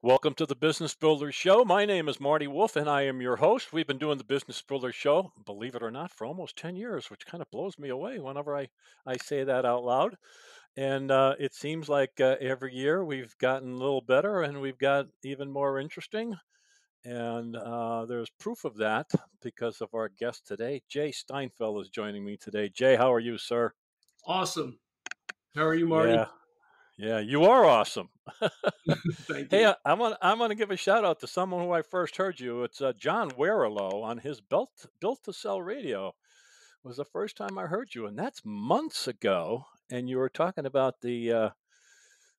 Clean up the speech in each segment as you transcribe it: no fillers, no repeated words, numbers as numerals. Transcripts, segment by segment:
Welcome to the Business Builder Show. My name is Marty Wolf, and I am your host. We've been doing the Business Builder Show, believe it or not, for almost 10 years, which kind of blows me away whenever I say that out loud. And it seems like every year we've gotten a little better and we've got even more interesting. And there's proof of that because of our guest today. Jay Steinfeld is joining me today. Jay, how are you, sir? Awesome. How are you, Marty? Yeah, yeah, you are awesome. Thank Hey, you. I'm gonna give a shout out to someone who I first heard you. It's John Warrilow on his Built to Sell Radio. Was the first time I heard you, and that's months ago. And you were talking about the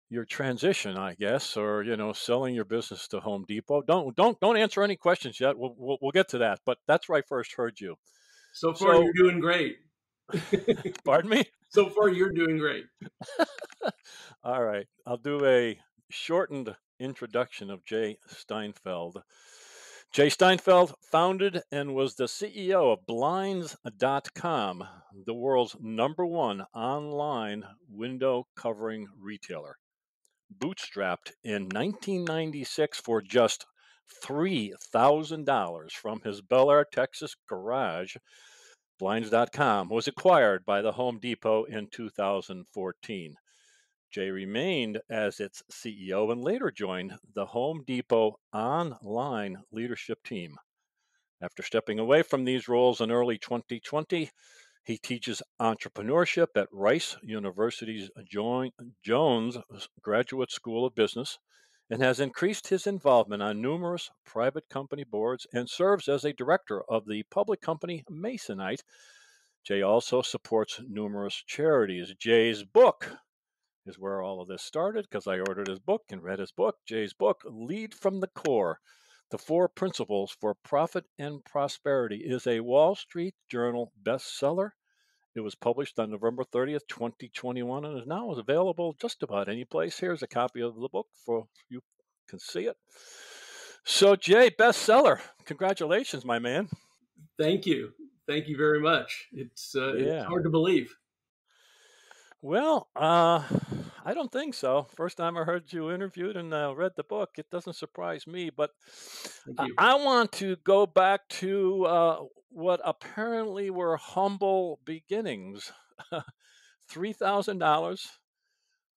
your transition, I guess, or selling your business to Home Depot. Don't answer any questions yet. We'll get to that. But that's where I first heard you. So far, So, you're doing great. pardon me. So far, you're doing great. All right, I'll do a shortened introduction of Jay Steinfeld. Jay Steinfeld founded and was the CEO of Blinds.com, the world's number one online window covering retailer. Bootstrapped in 1996 for just $3,000 from his Bellaire, Texas garage. Blinds.com was acquired by the Home Depot in 2014. Jay remained as its CEO and later joined the Home Depot online leadership team. After stepping away from these roles in early 2020, he teaches entrepreneurship at Rice University's Jones Graduate School of Business and has increased his involvement on numerous private company boards and serves as a director of the public company Masonite. Jay also supports numerous charities. Jay's book is where all of this started because I ordered his book and read his book, Jay's book, Lead from the Core. The Four Principles for Profit and Prosperity is a Wall Street Journal bestseller. It was published on November 30th, 2021, and is now available just about any place. Here's a copy of the book for you can see it. So, Jay, bestseller. Congratulations, my man. Thank you. Thank you very much. It's Yeah. hard to believe. Well, I don't think so. First time I heard you interviewed and read the book, it doesn't surprise me. But Thank I you. I want to go back to what apparently were humble beginnings. $3,000,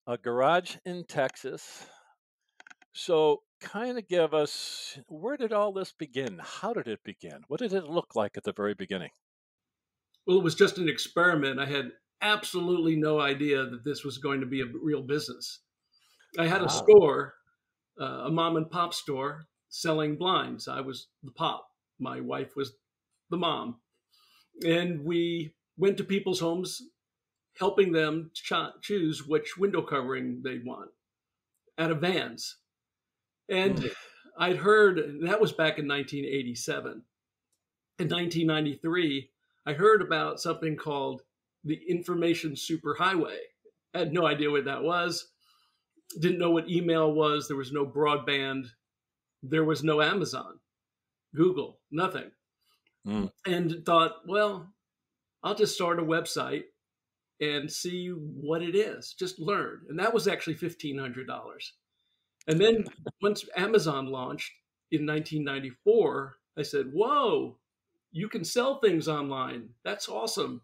a garage in Texas. So, kind of give us where did all this begin? How did it begin? What did it look like at the very beginning? Well, it was just an experiment. I had absolutely no idea that this was going to be a real business. I had a Wow. store, a mom and pop store, selling blinds. I was the pop. My wife was the mom. And we went to people's homes, helping them choose which window covering they want out of vans. Hmm. And I'd heard that was back in 1987. In 1993, I heard about something called the Information Superhighway. I had no idea what that was, didn't know what email was. There was no broadband, there was no Amazon, Google, nothing. Hmm. And thought, well, I'll just start a website and see what it is, just learn. And that was actually $1,500. And then once Amazon launched in 1994, I said, whoa, you can sell things online. That's awesome.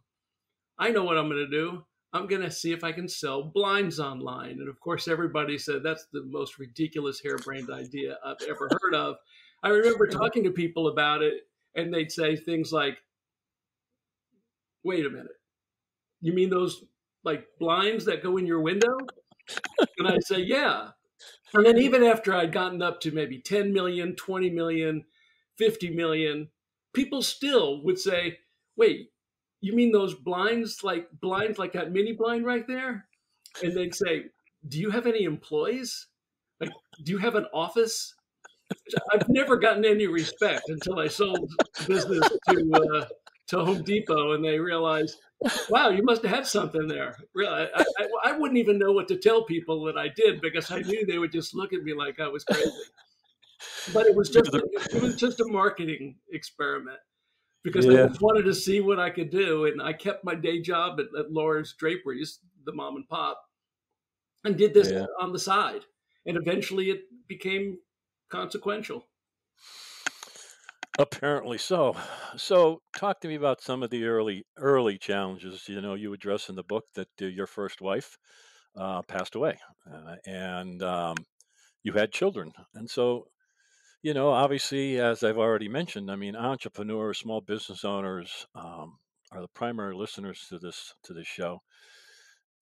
I know what I'm going to do. I'm going to see if I can sell blinds online. And of course, everybody said that's the most ridiculous harebrained idea I've ever heard of. I remember talking to people about it, and they'd say things like, wait a minute, you mean those like blinds that go in your window? And I'd say, yeah. And then even after I'd gotten up to maybe 10 million, 20 million, 50 million, people still would say, wait, you mean those blinds like that mini blind right there? And they'd say, do you have any employees? Like, do you have an office? I've never gotten any respect until I sold business to Home Depot, and they realized, wow, you must have had something there. Really, I wouldn't even know what to tell people that I did because I knew they would just look at me like I was crazy. But it was just a marketing experiment because I Yeah. just wanted to see what I could do, and I kept my day job at Laura's Draperies, the mom and pop, and did this Yeah. on the side. And eventually, it became consequential. Apparently so. So, talk to me about some of the early challenges. You address in the book that your first wife passed away, and you had children, and so obviously, as I've already mentioned, I mean, entrepreneurs, small business owners are the primary listeners to this show,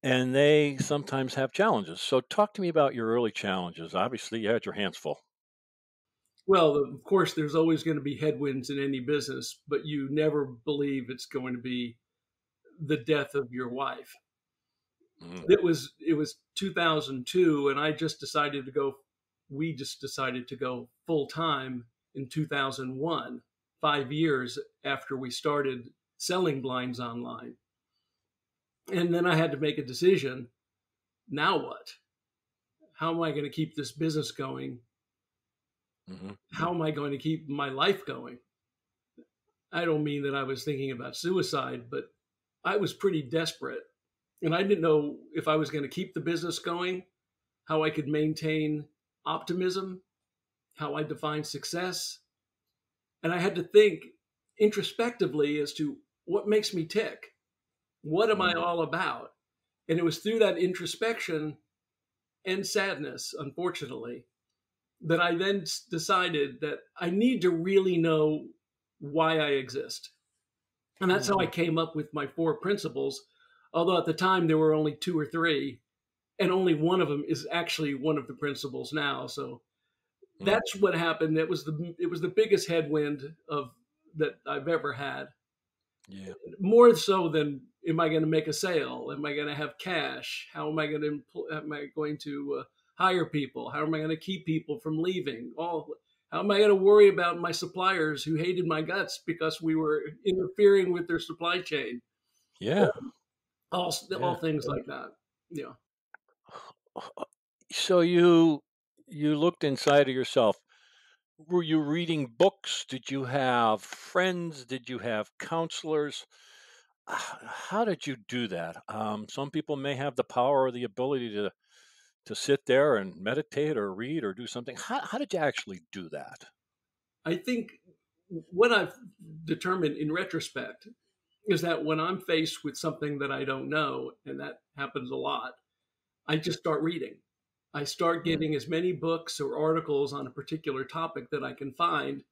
and they sometimes have challenges. So, talk to me about your early challenges. Obviously, you had your hands full. Well, of course, there's always going to be headwinds in any business, but you never believe it's going to be the death of your wife. Mm, It was 2002, and we just decided to go full time in 2001, 5 years after we started selling blinds online. And then I had to make a decision. Now what? How am I going to keep this business going? mhm, How am I going to keep my life going? I don't mean that I was thinking about suicide, but I was pretty desperate. And I didn't know if I was going to keep the business going, how I could maintain optimism, how I define success. And I had to think introspectively as to what makes me tick. What am I mm, all about? And it was through that introspection and sadness, unfortunately, that I then decided that I need to really know why I exist. And that's how I mhm, came up with my four principles. Although at the time there were only two or three, and only one of them is actually one of the principles now. So mm. that's what happened. It was the biggest headwind of that I've ever had. Yeah, More so than am I going to make a sale? Am I going to have cash? Am I going to hire people? How am I going to keep people from leaving? How am I going to worry about my suppliers who hated my guts because we were interfering with their supply chain? yeah, All yeah. things like that. Yeah. So you looked inside of yourself. Were you reading books? Did you have friends? Did you have counselors? How did you do that? Some people may have the power or the ability to sit there and meditate or read or do something. How did you actually do that? I think what I've determined in retrospect is that when I'm faced with something that I don't know, and that happens a lot, I just start reading. I start Mm, getting as many books or articles on a particular topic that I can find,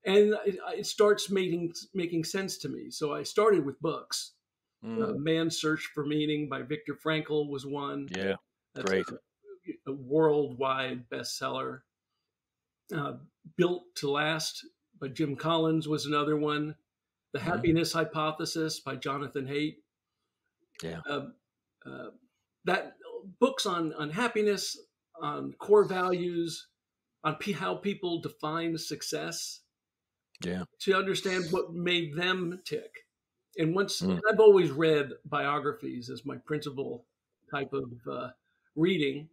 and it starts making sense to me. So I started with books. mm, Man's Search for Meaning by Viktor Frankl was one. yeah, That's great. a worldwide bestseller. Uh, Built to Last by Jim Collins was another one. The Hmm. Happiness Hypothesis by Jonathan Haidt. Yeah, Uh, uh, that books on happiness, on core values, on how people define success, yeah. to understand what made them tick. Mm, I've always read biographies as my principal type of reading,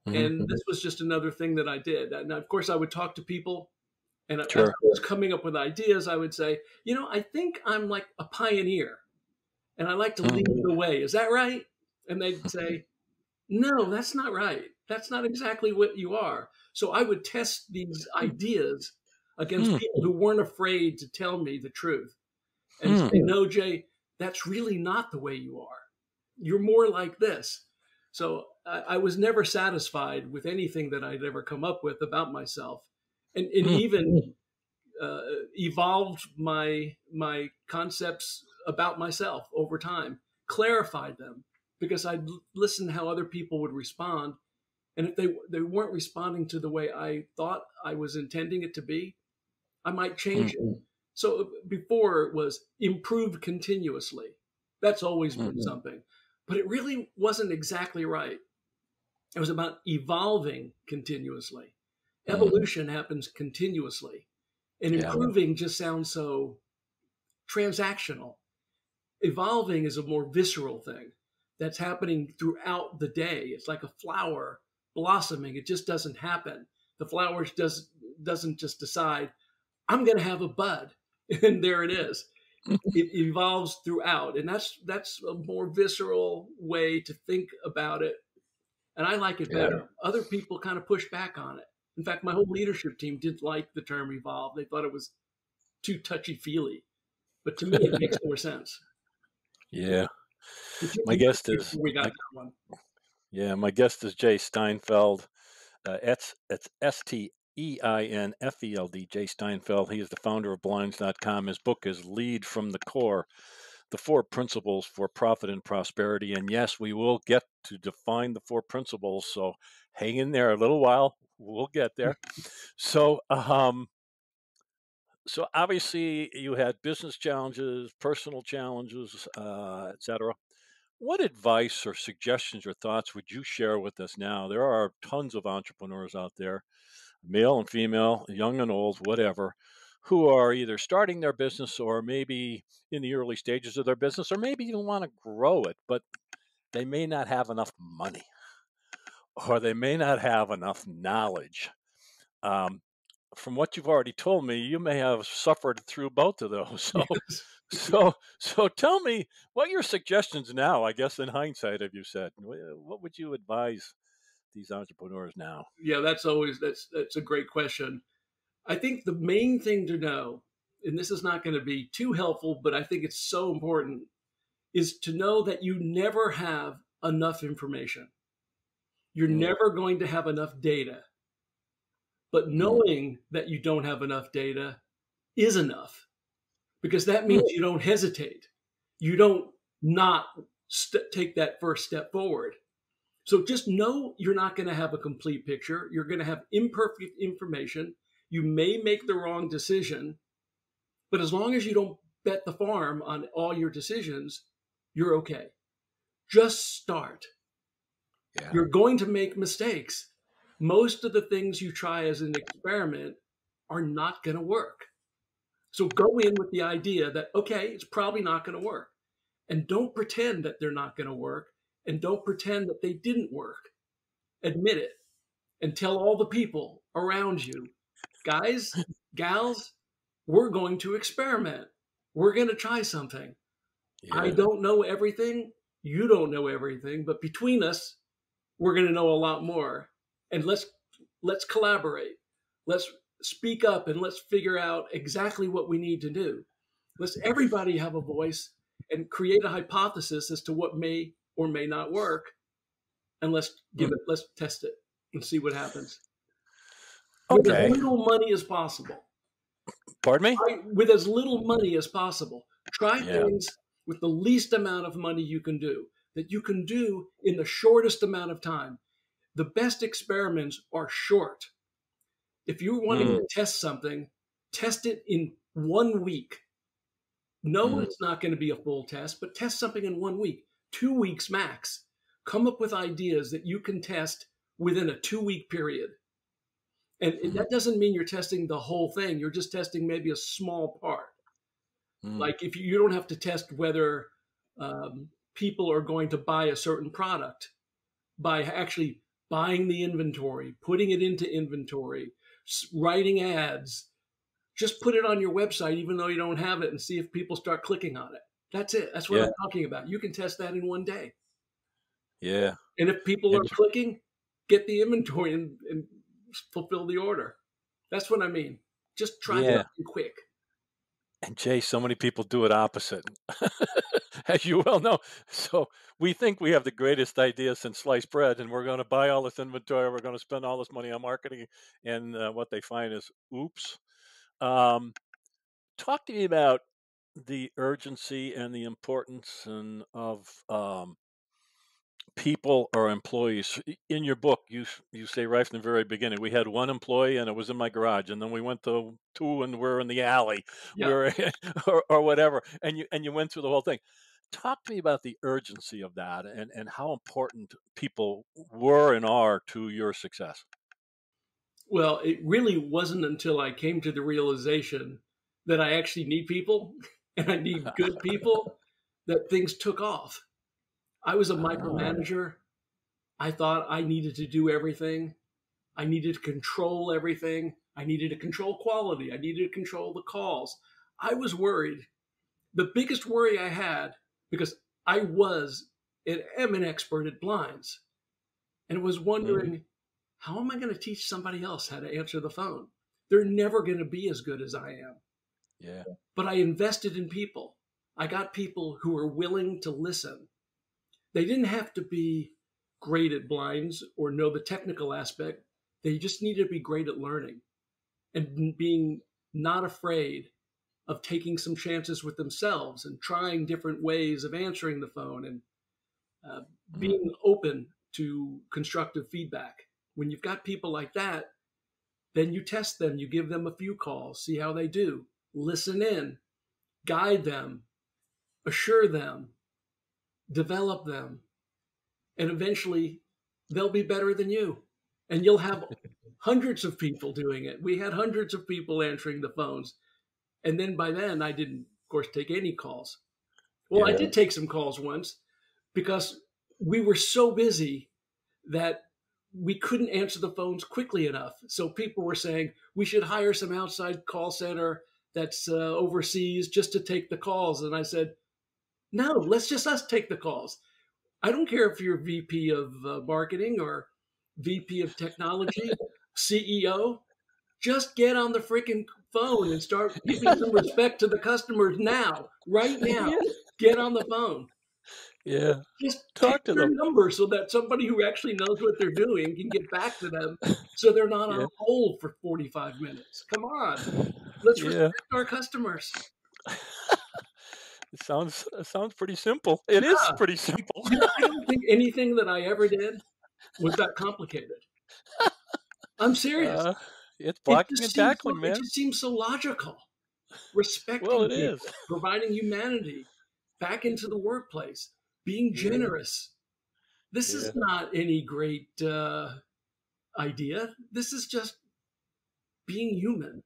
hmm. and this was just another thing that I did. And of course, I would talk to people, and as Sure. I was coming up with ideas, I would say, I think I'm like a pioneer, and I like to lead Mm, the way. Is that right? And they'd say, no, that's not right. That's not exactly what you are. So I would test these ideas against mm, people who weren't afraid to tell me the truth and mm, say, no, Jay, that's really not the way you are. You're more like this. So I was never satisfied with anything that I'd ever come up with about myself, and mm, even uh, evolved my concepts about myself over time, clarified them because I'd listen how other people would respond, and if they weren't responding to the way I thought I was intending it to be, I might mm, change it. So before it was improve continuously. That's always mm, been something, but it really wasn't exactly right. It was about evolving continuously. mm. Evolution happens continuously, and Yeah. improving just sounds so transactional. Evolving is a more visceral thing that's happening throughout the day. It's like a flower blossoming. It just doesn't happen. The flower doesn't just decide, I'm going to have a bud, and there it is. It evolves throughout, and that's a more visceral way to think about it, and I like it Yeah. better. Other people kind of push back on it. In fact, my whole leadership team didn't like the term evolve. They thought it was too touchy-feely. But to me, it makes more sense. Yeah. It took My years guest is before we got that one. my guest is Jay Steinfeld. It's Steinfeld. Jay Steinfeld. He is the founder of Blinds.com. His book is Lead from the Core: The Four Principles for Profit and Prosperity. And yes, we will get to define the four principles. So hang in there a little while. We'll get there. So, so obviously you had business challenges, personal challenges, etc. What advice or suggestions or thoughts would you share with us now? There are tons of entrepreneurs out there, male and female, young and old, whatever, who are either starting their business or maybe in the early stages of their business, or maybe even want to grow it, but they may not have enough money or they may not have enough knowledge. Um, from what you've already told me, you may have suffered through both of those. Yes. So tell me what your suggestions now, I guess in hindsight, have you said, what would you advise these entrepreneurs now? Yeah, that's a great question. I think the main thing to know, and this is not going to be too helpful, but I think it's so important, is to know that you never have enough information. You're Mm, never going to have enough data. But mm, knowing that you don't have enough data is enough, because that mm, means you don't hesitate. You don't not take that first step forward. So just know you're not going to have a complete picture. You're going to have imperfect information. You may make the wrong decision, but as long as you don't bet the farm on all your decisions, you're okay. Just start. yeah. You're going to make mistakes. Most of the things you try as an experiment are not going to work. So go in with the idea that, okay, it's probably not going to work. And don't pretend that they're not going to work. And don't pretend that they didn't work. Admit it and tell all the people around you, guys, gals, we're going to experiment. We're going to try something. I Yeah. don't know everything. You don't know everything. But between us, we're going to know a lot more. And let's collaborate. Let's speak up and let's figure out exactly what we need to do. Let's everybody have a voice and create a hypothesis as to what may or may not work, and Mm, let's test it and see what happens with as okay. little money as possible. Pardon me? With as little money as possible. Try Yeah. things with the least amount of money you can do, that you can do in the shortest amount of time. The best experiments are short. If you're wanting Mm, to test something, test it in 1 week. No, mm, it's not going to be a full test, but test something in 1 week, 2 weeks max. Come up with ideas that you can test within a 2 week period. And mm, that doesn't mean you're testing the whole thing. You're just testing maybe a small part. mm, Like if you don't have to test whether people are going to buy a certain product by actually buying the inventory, putting it into inventory, writing ads. Just put it on your website, even though you don't have it, and see if people start clicking on it. That's it. That's what yeah. I'm talking about. You can test that in 1 day. Yeah. And if people are And clicking, get the inventory and fulfill the order. That's what I mean. Just try yeah. something quick. And Jay, so many people do it opposite, as you well know. So we think we have the greatest idea since sliced bread, and we're going to buy all this inventory. We're going to spend all this money on marketing, and what they find is, oops. Um, Talk to me about the urgency and the importance of people or employees. In your book, you say right from the very beginning, we had one employee and it was in my garage, and then we went to two and we're in the alley, Yeah. we're or whatever, and you went through the whole thing. Talk to me about the urgency of that and how important people were and are to your success. Well, it really wasn't until I came to the realization that I actually need people and I need good people that things took off. I was a Ah, micromanager. I thought I needed to do everything. I needed to control everything. I needed to control quality. I needed to control the calls. I was worried. The biggest worry I had, because I was and am an expert at blinds, and was mhm, wondering, how am I going to teach somebody else how to answer the phone? They're never going to be as good as I am. Yeah. But I invested in people. I got people who were willing to listen. They didn't have to be great at blinds or know the technical aspect. They just needed to be great at learning and being not afraid of taking some chances with themselves and trying different ways of answering the phone and uh, Mm. being open to constructive feedback. When you've got people like that, then you test them, you give them a few calls, see how they do, listen in, guide them, assure them, develop them, and eventually they'll be better than you. And you'll have hundreds of people doing it. We had hundreds of people answering the phones. And then by then, I didn't, of course, take any calls. Well, I Yeah. did take some calls once because we were so busy that we couldn't answer the phones quickly enough. So people were saying we should hire some outside call center that's overseas just to take the calls. And I said, no, let's just us take the calls. I don't care if you're VP of marketing or VP of technology, CEO. Just get on the freaking phone and start giving some respect to the customers now, right now. Yeah. Get on the phone. Yeah. Just take Talk to their them. number so that somebody who actually knows what they're doing can get back to them so they're not on Yeah. hold for 45 minutes. Come on. Let's Yeah. respect our customers. It sounds pretty simple. It is Yeah. pretty simple. I don't think anything that I ever did was that complicated. I'm serious. Uh, it's blocking and tackling, It man. just seems so logical. Well, Respecting it is. people, providing humanity back into the workplace, being Yeah. generous. This is Yeah. not any great idea. This is just being human.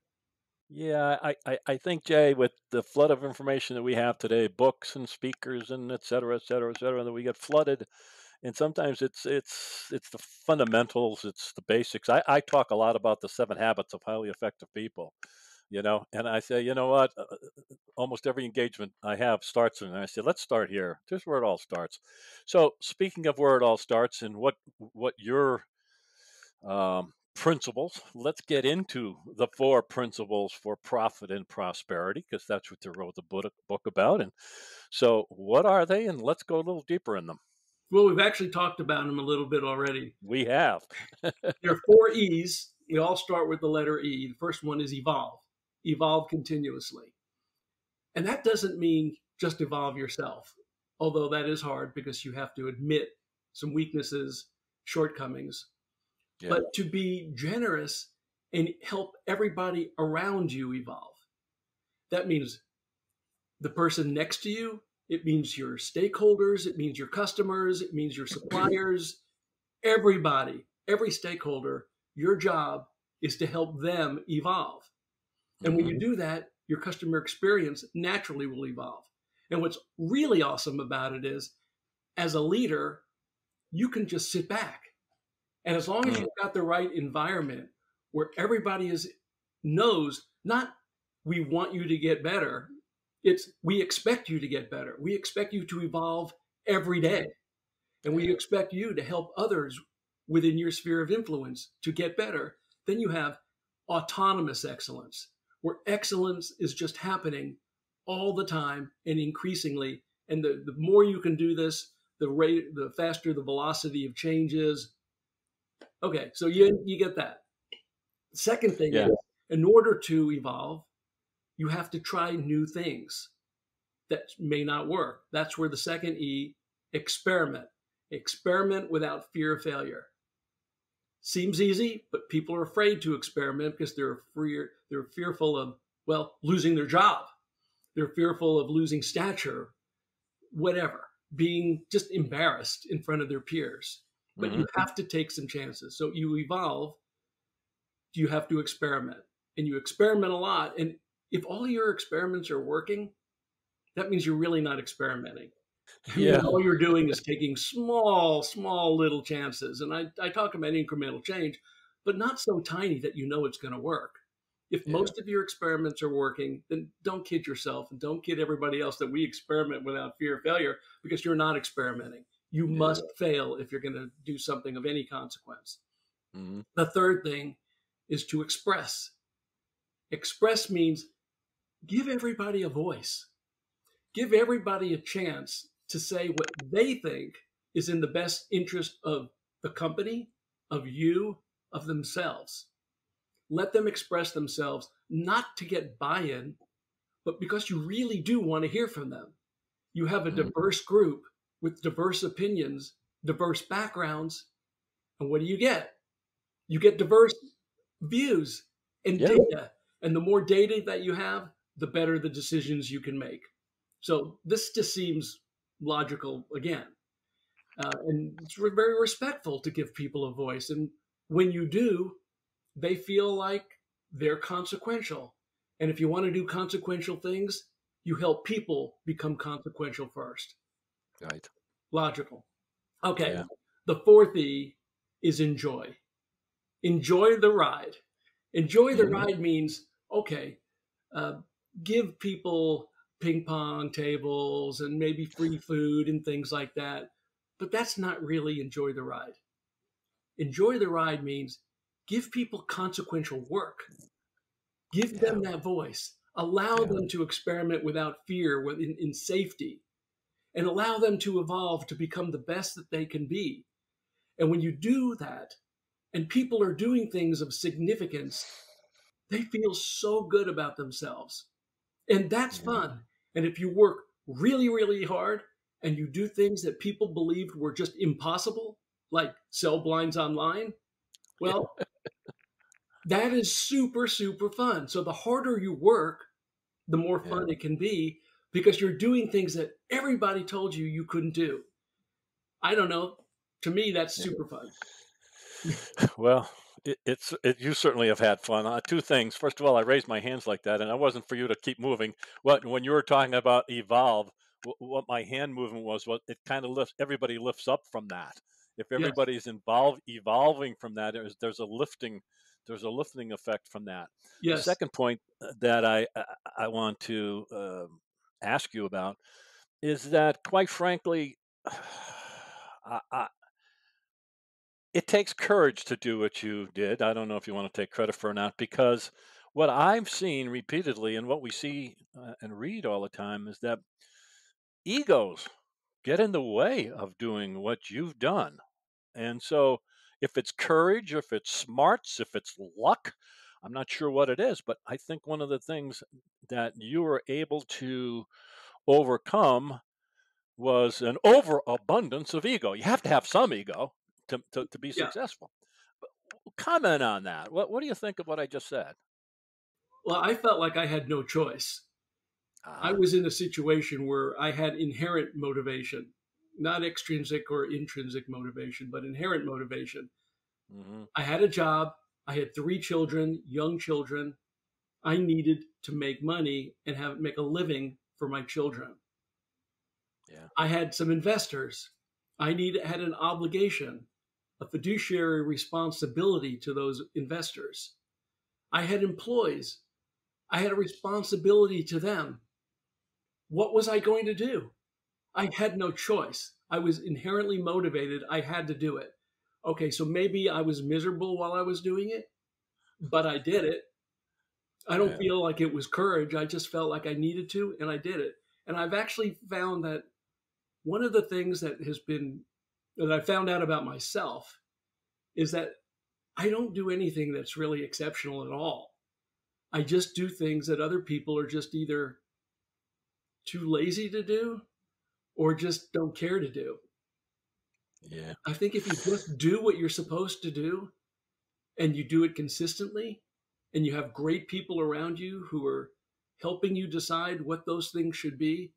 Yeah, I think, Jay, with the flood of information that we have today, books and speakers and et cetera, et cetera, et cetera, that we get flooded. And sometimes it's the fundamentals, it's the basics. I talk a lot about the 7 habits of highly effective people, and I say, you know what? Almost every engagement I have starts, and I say, let's start here. This is where it all starts. So, speaking of where it all starts and what your principles. Let's get into the 4 principles for profit and prosperity, because that's what they wrote the book about. And so, what are they? And let's go a little deeper in them. Well, we've actually talked about them a little bit already. We have. There are 4 E's. We all start with the letter E. The first one is evolve, evolve continuously. And that doesn't mean just evolve yourself, although that is hard because you have to admit some weaknesses, shortcomings, Yeah. but to be generous and help everybody around you evolve. That means the person next to you, it means your stakeholders, it means your customers, it means your suppliers, everybody, every stakeholder. Your job is to help them evolve. And when Hmm. you do that, your customer experience naturally will evolve. And what's really awesome about it is, as a leader, you can just sit back. And as long as Mm. you've got the right environment where everybody knows, not we want you to get better, it's we expect you to get better. We expect you to evolve every day. And we Yeah. expect you to help others within your sphere of influence to get better. Then you have autonomous excellence, where excellence is just happening all the time and increasingly. And the more you can do this, the faster the velocity of change is. Okay, so you get that. The second thing Yeah. is, in order to evolve, you have to try new things that may not work. That's where the second E, experiment. Experiment without fear of failure. Seems easy, but people are afraid to experiment because they're fearful of, well, losing their job. They're fearful of losing stature, whatever, being just embarrassed in front of their peers. But Hmm. you have to take some chances. So you evolve, you have to experiment. And you experiment a lot. And if all your experiments are working, that means you're really not experimenting. I mean, Yeah. all you're doing is taking small little chances. And I talk about incremental change, but not so tiny that you know it's going to work. If Yeah. most of your experiments are working, then don't kid yourself and don't kid everybody else that we experiment without fear of failure, because you're not experimenting. You Yeah. must fail if you're going to do something of any consequence. Mhm. The third thing is to express. Express means give everybody a voice, give everybody a chance to say what they think is in the best interest of the company, of you, of themselves. Let them express themselves, not to get buy in, but because you really do want to hear from them. You have a Mhm. diverse group with diverse opinions, diverse backgrounds. And what do you get? You get diverse views and Yeah. data. And the more data that you have, the better the decisions you can make. So this just seems logical again. And it's very respectful to give people a voice. And when you do, they feel like they're consequential. And if you want to do consequential things, you help people become consequential first. Right. Logical. Okay. Yeah. The fourth E is enjoy. Enjoy the ride. Enjoy the Mhm. ride means, okay, uh, give people ping pong tables and maybe free food and things like that. But that's not really enjoy the ride. Enjoy the ride means give people consequential work. Give Yeah. them that voice. Allow Yeah. them to experiment without fear, in safety, and allow them to evolve to become the best that they can be. And when you do that, and people are doing things of significance, they feel so good about themselves. And that's Yeah. fun. And if you work really, really hard and you do things that people believed were just impossible, like sell blinds online, well, that is super, super fun. So the harder you work, the more Yeah. fun it can be because you're doing things that everybody told you you couldn't do. I don't know. To me, that's Yeah. super fun. Well, you certainly have had fun. Two things. First of all, I raised my hands like that, and I wasn't for you to keep moving. What when you were talking about evolve, what my hand movement was, what it kind of lifts. Everybody lifts up from that. If Yes. everybody's involved, evolving from that, there's a lifting effect from that. The Yes. second point that I want to ask you about is that, quite frankly, I, it takes courage to do what you did. I don't know if you want to take credit for it or not, because what I've seen repeatedly and what we see and read all the time is that egos get in the way of doing what you've done. And so, if it's courage, if it's smarts, if it's luck, I'm not sure what it is, but I think one of the things that you were able to overcome was an overabundance of ego. You have to have some ego to be Yeah. successful. Comment on that. What do you think of what I just said? Well, I felt like I had no choice. I Ah, was in a situation where I had inherent motivation, not extrinsic or intrinsic motivation, but inherent motivation. hmm, I had a job. I had three children, young children. I needed to make money and make a living for my children. yeah, I had some investors. Had an obligation, a fiduciary responsibility to those investors. I had employees. I had a responsibility to them. What was I going to do? I had no choice. I was inherently motivated. I had to do it. Okay, so maybe I was miserable while I was doing it, but I did it. I don't yeah, feel like it was courage. I just felt like I needed to, and I did it. And I've actually found that one of the things that I found out about myself is that I don't do anything that's really exceptional at all. I just do things that other people are just either too lazy to do or just don't care to do. yeah, I think if you just do what you're supposed to do and you do it consistently and you have great people around you who are helping you decide what those things should be,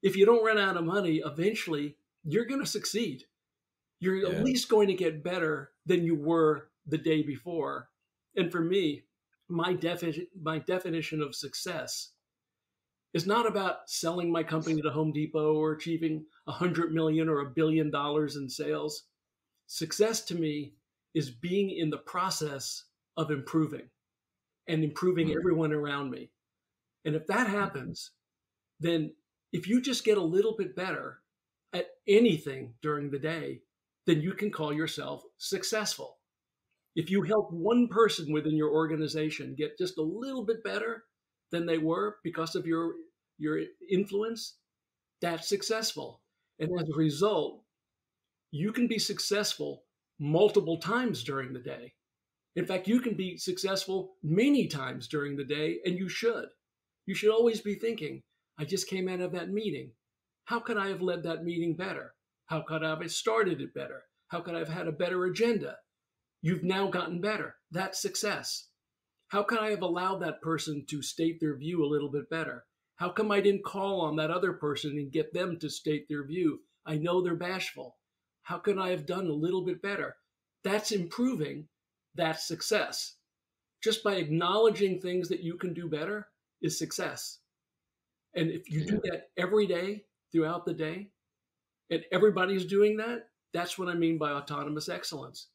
if you don't run out of money, eventually you're going to succeed. You're at yeah, least going to get better than you were the day before. And for me, my definition of success is not about selling my company to Home Depot or achieving 100 million or $1 billion in sales. Success to me is being in the process of improving and improving mm, everyone around me. And if that happens, then if you just get a little bit better at anything during the day, then you can call yourself successful. If you help one person within your organization get just a little bit better than they were because of your influence, that's successful. And as a result, you can be successful multiple times during the day. In fact, you can be successful many times during the day, and you should. You should always be thinking, I just came out of that meeting. How could I have led that meeting better? How could I have started it better? How could I have had a better agenda? You've now gotten better. That's success. How can I have allowed that person to state their view a little bit better? How come I didn't call on that other person and get them to state their view? I know they're bashful. How could I have done a little bit better? That's improving. That's success. Just by acknowledging things that you can do better is success. And if you do that every day throughout the day, and everybody's doing that, that's what I mean by autonomous excellence.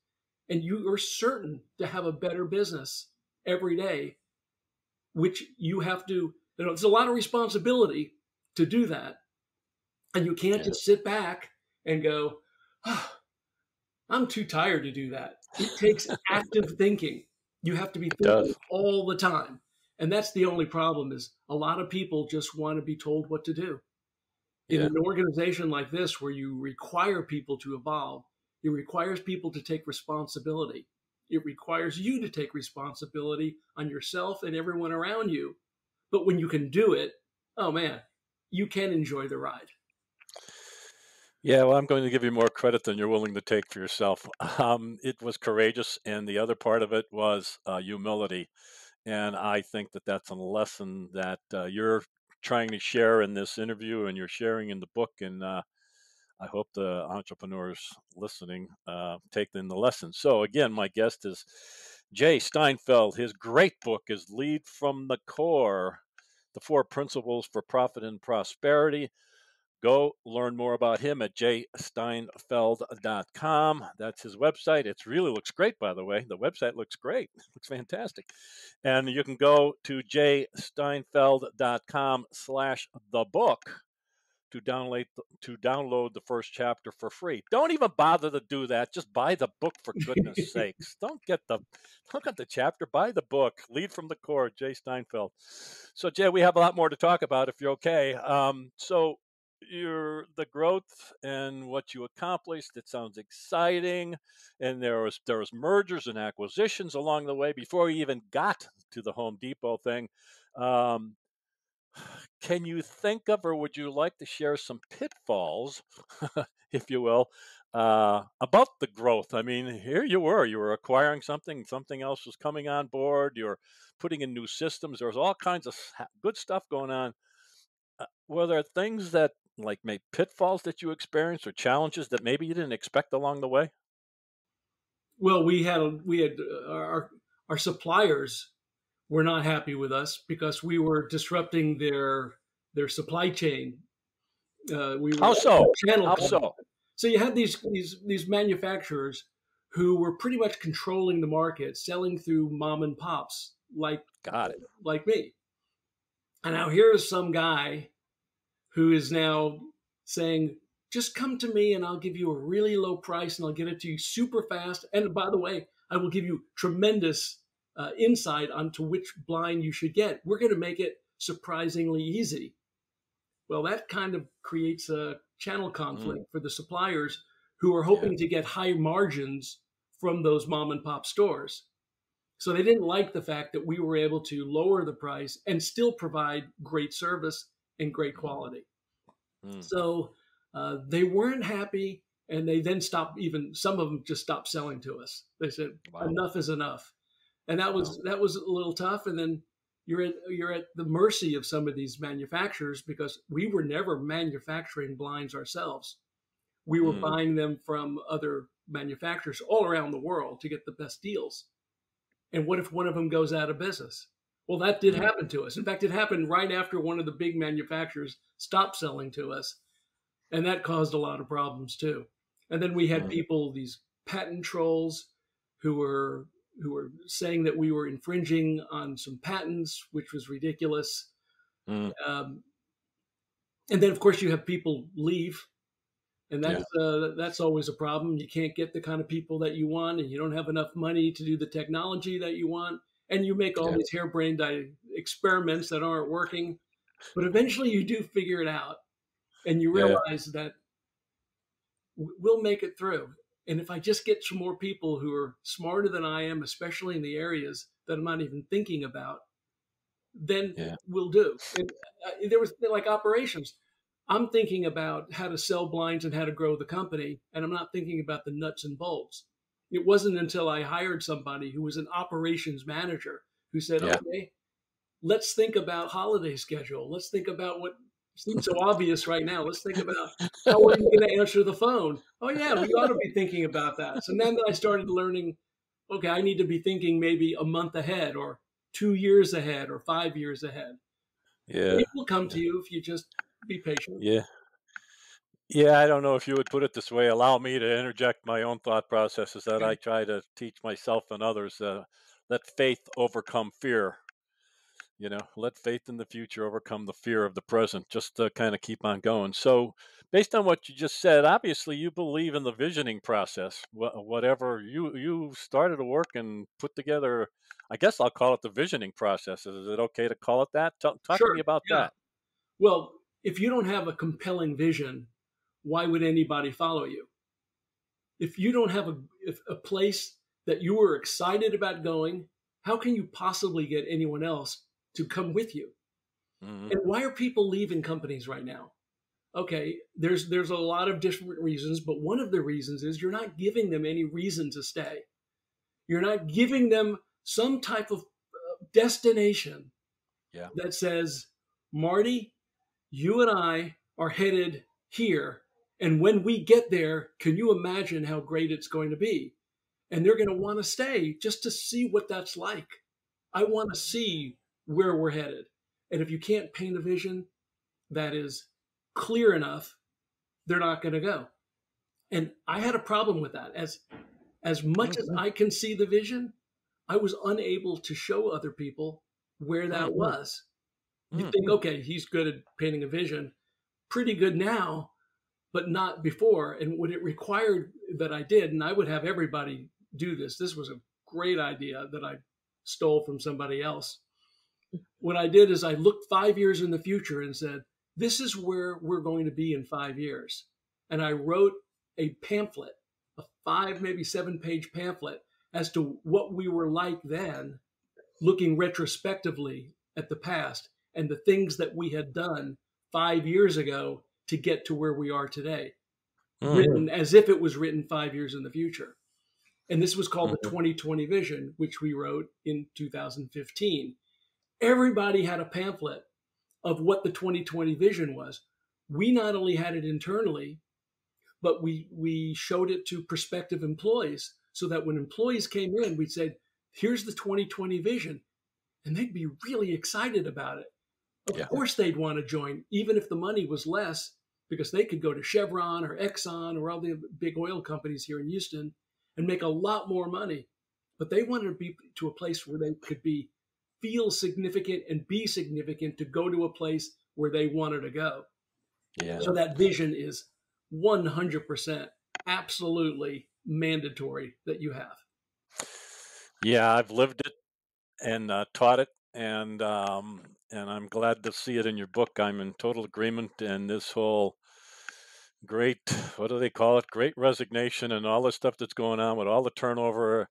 And you are certain to have a better business every day, which you have to, it's a lot of responsibility to do that. And you can't just sit back and go, oh, I'm too tired to do that. It takes active thinking. You have to be thinking all the time. And that's the only problem is a lot of people just want to be told what to do. In an organization like this, where you require people to evolve, it requires people to take responsibility. It requires you to take responsibility on yourself and everyone around you. But when you can do it, oh man, you can enjoy the ride. Yeah, well, I'm going to give you more credit than you're willing to take for yourself. It was courageous, and the other part of it was humility. And I think that that's a lesson that you're trying to share in this interview, and you're sharing in the book. And I hope the entrepreneurs listening take in the lesson. So again, my guest is Jay Steinfeld. His great book is Lead from the Core: The Four Principles for Profit and Prosperity. Go learn more about him at jsteinfeld.com. That's his website. It really looks great, by the way. The website looks great. It looks fantastic. And you can go to jsteinfeld.com/the book to download the first chapter for free. Don't even bother to do that. Just buy the book, for goodness sakes. Don't get the chapter. Buy the book. Lead from the Core, Jay Steinfeld. So, Jay, we have a lot more to talk about if you're okay. So the growth and what you accomplished, it sounds exciting. And there was mergers and acquisitions along the way before you even got to the Home Depot thing. Can you think of, or would you like to share some pitfalls, if you will, about the growth? I mean, here you were acquiring something else was coming on board, you're putting in new systems, there was all kinds of good stuff going on. Were there things that, like, maybe pitfalls that you experienced, or challenges that maybe you didn't expect along the way? Well, we had our suppliers were not happy with us because we were disrupting their supply chain. We were How so? channel How conflict. so? So you had these manufacturers who were pretty much controlling the market, selling through mom and pops Got it. like me. And now here's some guy who is now saying, just come to me and I'll give you a really low price and I'll get it to you super fast. And by the way, I will give you tremendous insight onto which blind you should get. We're going to make it surprisingly easy. Well, that kind of creates a channel conflict for the suppliers who are hoping to get high margins from those mom and pop stores. So they didn't like the fact that we were able to lower the price and still provide great service and great quality. So they weren't happy, and they then stopped. Even some of them just stopped selling to us. They said, enough is enough. And that was a little tough. And then you're at the mercy of some of these manufacturers, because we were never manufacturing blinds ourselves. We were buying them from other manufacturers all around the world to get the best deals. And what if one of them goes out of business? Well, that did happen to us. In fact, it happened right after one of the big manufacturers stopped selling to us. And that caused a lot of problems too. And then we had people, these patent trolls, who were saying that we were infringing on some patents, which was ridiculous. And then, of course, you have people leave And Yeah. that's always a problem. You can't get the kind of people that you want, and you don't have enough money to do the technology that you want, and you make all Yeah. these harebrained experiments that aren't working. But eventually, you do figure it out, and you Yeah. realize that we'll make it through. And if I just get some more people who are smarter than I am, especially in the areas that I'm not even thinking about, then Yeah. we'll do. And there was like operations. I'm thinking about how to sell blinds and how to grow the company, and I'm not thinking about the nuts and bolts. It wasn't until I hired somebody who was an operations manager who said, Yeah. "Okay, let's think about holiday schedule. Let's think about what seems so obvious right now. Let's think about how are you going to answer the phone? Oh yeah, we ought to be thinking about that." So then I started learning, okay, I need to be thinking maybe a month ahead or 2 years ahead or 5 years ahead. Yeah. It will come to you if you just be patient. Yeah. Yeah, I don't know if you would put it this way. Allow me to interject my own thought processes that Okay. I try to teach myself and others. Let faith overcome fear. Let faith in the future overcome the fear of the present, just to kind of keep on going. So, based on what you just said, obviously you believe in the visioning process. Whatever you started to work and put together, I guess I'll call it the visioning process. Is it okay to call it that? Talk to Sure. me about Yeah. that. Well, if you don't have a compelling vision, why would anybody follow you? If you don't have a place that you were excited about going, how can you possibly get anyone else to come with you? Hmm. And why are people leaving companies right now? Okay, there's a lot of different reasons, but one of the reasons is you're not giving them any reason to stay. You're not giving them some type of destination Yeah. that says, Marty, you and I are headed here. And when we get there, can you imagine how great it's going to be? And they're going to want to stay just to see what that's like. I want to see where we're headed. And if you can't paint a vision that is clear enough, they're not going to go. And I had a problem with that. As much as Hmm. I can see the vision, I was unable to show other people where that was. You Hmm. think, okay, he's good at painting a vision, pretty good now, but not before. And what it required that I did, and I would have everybody do this. This was a great idea that I stole from somebody else. What I did is I looked 5 years in the future and said, this is where we're going to be in 5 years. And I wrote a pamphlet, a 5, maybe 7 page pamphlet as to what we were like then, looking retrospectively at the past and the things that we had done 5 years ago to get to where we are today, Hmm. written as if it was written 5 years in the future. And this was called the Hmm. 2020 Vision, which we wrote in 2015. Everybody had a pamphlet of what the 2020 vision was. We not only had it internally, but we showed it to prospective employees so that when employees came in, we'd say, here's the 2020 vision. And they'd be really excited about it. Of Yeah. course, they'd want to join, even if the money was less, because they could go to Chevron or Exxon or all the big oil companies here in Houston and make a lot more money. But they wanted to be to a place where they could feel significant and be significant to go to a place where they wanted to go. Yeah. So that vision is 100% absolutely mandatory that you have. Yeah. I've lived it and taught it, and I'm glad to see it in your book. I'm in total agreement. And this whole great, what do they call it? Great resignation and all the stuff that's going on with all the turnover.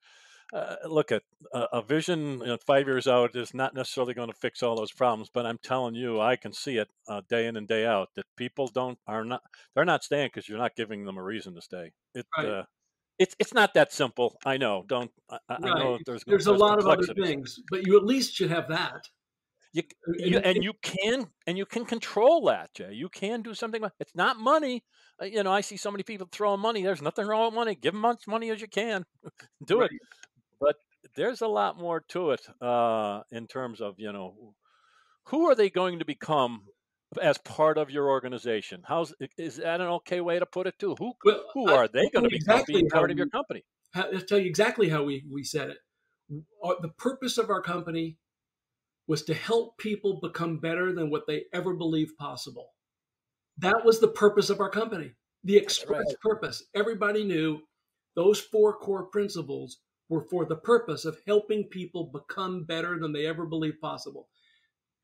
Look at a vision 5 years out is not necessarily going to fix all those problems, but I'm telling you, I can see it day in and day out that people don't are not they're not staying because you're not giving them a reason to stay. Right. It's not that simple. I know. Don't I Right. know There's a there's lot of other complexities. things, but you at least should have that. And You can control that, Jay. You can do something. It's not money. I see so many people throwing money. There's nothing wrong with money. Give them much money as you can. Do it. right. But there's a lot more to it in terms of who are they going to become as part of your organization? Is that an okay way to put it too? Who Well, who are they I'll going tell to you become exactly being part of your company? I'll tell you exactly how we said it. The purpose of our company was to help people become better than what they ever believed possible. That was the purpose of our company. The That's express right. purpose. Everybody knew those 4 core principles were for the purpose of helping people become better than they ever believed possible.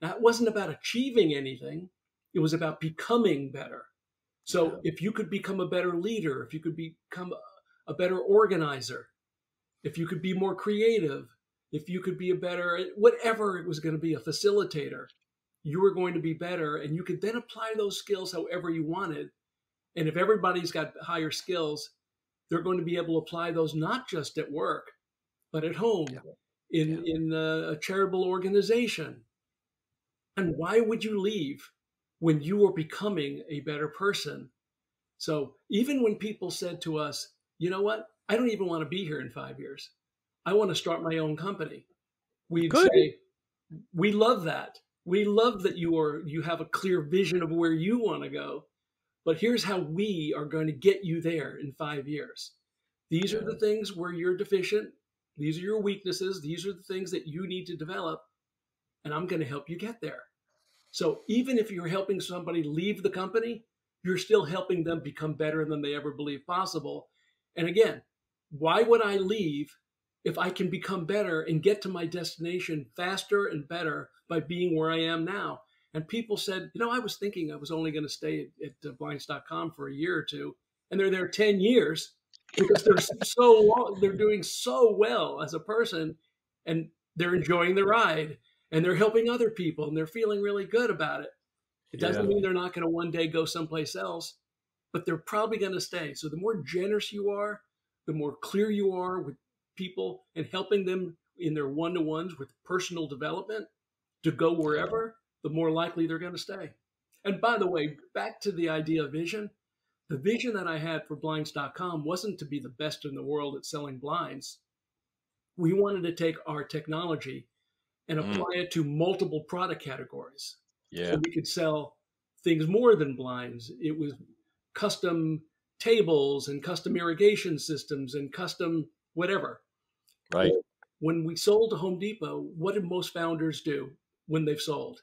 That wasn't about achieving anything. It was about becoming better. Yeah. So if you could become a better leader, if you could become a better organizer, if you could be more creative, if you could be a better, whatever it was going to be, a facilitator, you were going to be better. And you could then apply those skills however you wanted. And if everybody's got higher skills, they're going to be able to apply those not just at work, but at home, Yeah. Yeah. in a charitable organization. And why would you leave when you are becoming a better person? So even when people said to us, you know what, I don't even want to be here in 5 years. I want to start my own company. We'd Good. say, we love that. We love that you have a clear vision of where you want to go. But here's how we are going to get you there in 5 years. These are Yeah. the things where you're deficient. These are your weaknesses. These are the things that you need to develop. And I'm going to help you get there. So even if you're helping somebody leave the company, you're still helping them become better than they ever believed possible. And again, why would I leave if I can become better and get to my destination faster and better by being where I am now? And people said, I was thinking I was only going to stay at blinds.com for a year or two, and they're there 10 years because they're doing so well as a person, and they're enjoying the ride, and they're helping other people, and they're feeling really good about it. It Yeah. doesn't mean they're not going to one day go someplace else, but they're probably going to stay. So the more generous you are, the more clear you are with people and helping them in their one-to-ones with personal development to go Yeah. wherever, the more likely they're going to stay. And by the way, back to the idea of vision, the vision that I had for blinds.com wasn't to be the best in the world at selling blinds. We wanted to take our technology and Mm. apply it to multiple product categories. So Yeah. we could sell things more than blinds. It was custom tables and custom irrigation systems and custom whatever. Right. Well, when we sold to Home Depot, what did most founders do when they've sold?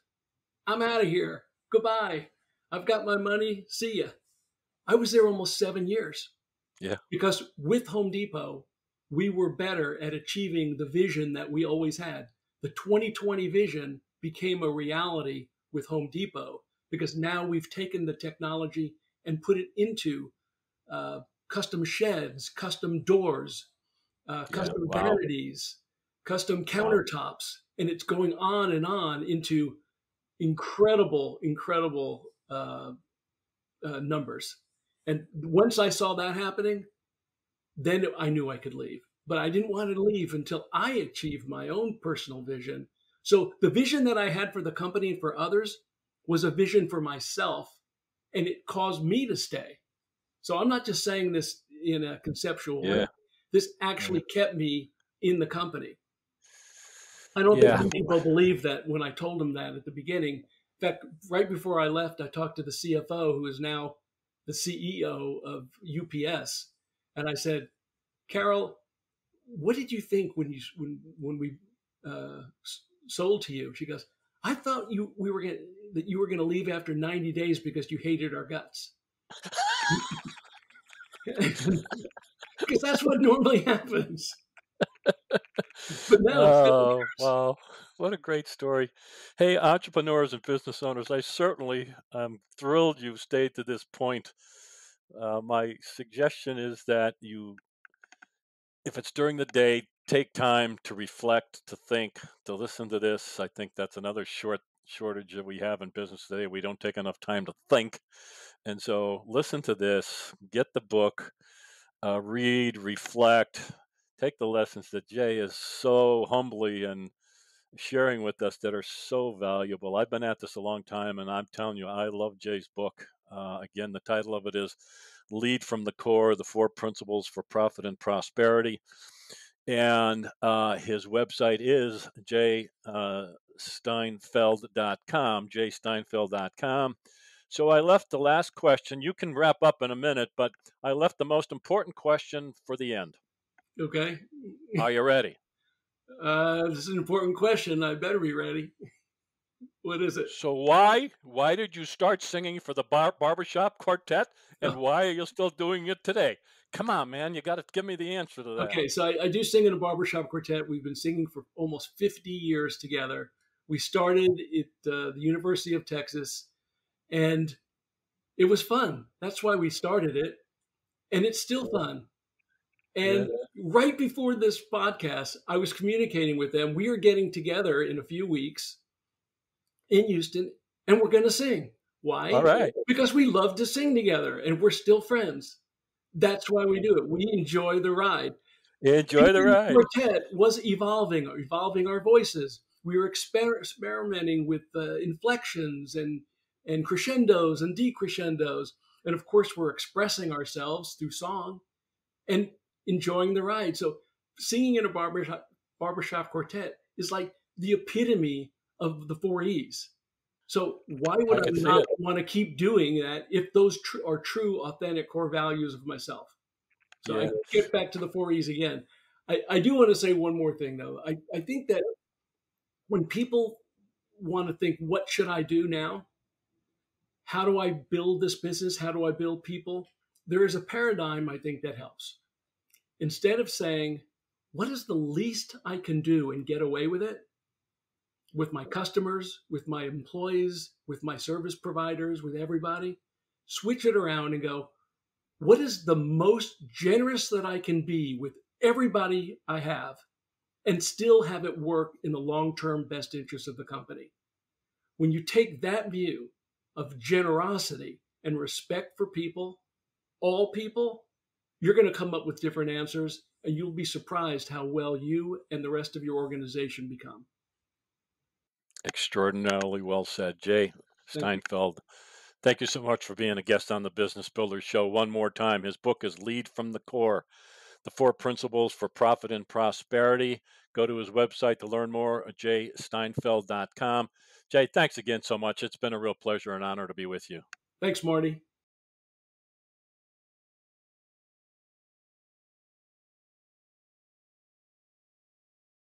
I'm out of here. Goodbye. I've got my money. See ya. I was there almost 7 years Yeah. because with Home Depot, we were better at achieving the vision that we always had. The 2020 vision became a reality with Home Depot because now we've taken the technology and put it into custom sheds, custom doors, Yeah. custom Wow. vanities, custom Wow. countertops, and it's going on into incredible, incredible numbers. And once I saw that happening, then I knew I could leave. But I didn't want to leave until I achieved my own personal vision. So the vision that I had for the company and for others was a vision for myself, and it caused me to stay. So I'm not just saying this in a conceptual way. Yeah. This Yeah. actually kept me in the company. I don't think Yeah. many people believe that when I told them that at the beginning. In fact, right before I left, I talked to the CFO, who is now the CEO of UPS, and I said, "Carol, what did you think when we sold to you?" She goes, "I thought that you were going to leave after 90 days because you hated our guts." Because that's what normally happens. But no, 7 years. Oh, wow. What a great story. Hey, entrepreneurs and business owners, I certainly am thrilled you stayed to this point. My suggestion is that if it's during the day, take time to reflect, to think, to listen to this. I think that's another shortage that we have in business today. We don't take enough time to think. And so listen to this, get the book, read, reflect, take the lessons that Jay is so humbly and sharing with us that are so valuable. I've been at this a long time, and I'm telling you, I love Jay's book. Again, the title of it is Lead from the Core: The Four Principles for Profit and Prosperity. And his website is jsteinfeld.com, jsteinfeld.com. So I left the last question. You can wrap up in a minute, but I left the most important question for the end. Okay. Are you ready? This is an important question. I better be ready. What is it? So why did you start singing for the barbershop quartet, and Oh, why are you still doing it today? Come on, man, you got to give me the answer to that. okay, so I do sing in a barbershop quartet. We've been singing for almost 50 years together. We started at the University of Texas, and it was fun. That's why we started it, and it's still fun. Yeah. And right before this podcast, I was communicating with them. We are getting together in a few weeks in Houston, and we're going to sing. All Why? right. Because we love to sing together, and we're still friends. That's why we do it. We enjoy the ride. Enjoy the Singing ride. quartet was evolving our voices. We were experimenting with inflections and crescendos and decrescendos, and of course, we're expressing ourselves through song and enjoying the ride. So, singing in a barbershop quartet is like the epitome of the four E's. So, why would I I could see not it. want to keep doing that if those are true, authentic core values of myself? So I Yeah. get back to the four E's again. I do want to say one more thing though. I think that when people want to think, what should I do now? How do I build this business? How do I build people? There is a paradigm I think that helps. Instead of saying, what is the least I can do and get away with it with my customers, with my employees, with my service providers, with everybody, switch it around and go, what is the most generous that I can be with everybody I have and still have it work in the long term best interest of the company? When you take that view of generosity and respect for people, all people, you're going to come up with different answers and you'll be surprised how well you and the rest of your organization become. Extraordinarily well said, Jay Thank you. Steinfeld. Thank you so much for being a guest on the Business Builder Show one more time. His book is Lead from the Core, The Four Principles for Profit and Prosperity. Go to his website to learn more at jsteinfeld.com. Jay, thanks again so much. It's been a real pleasure and honor to be with you. Thanks, Marty.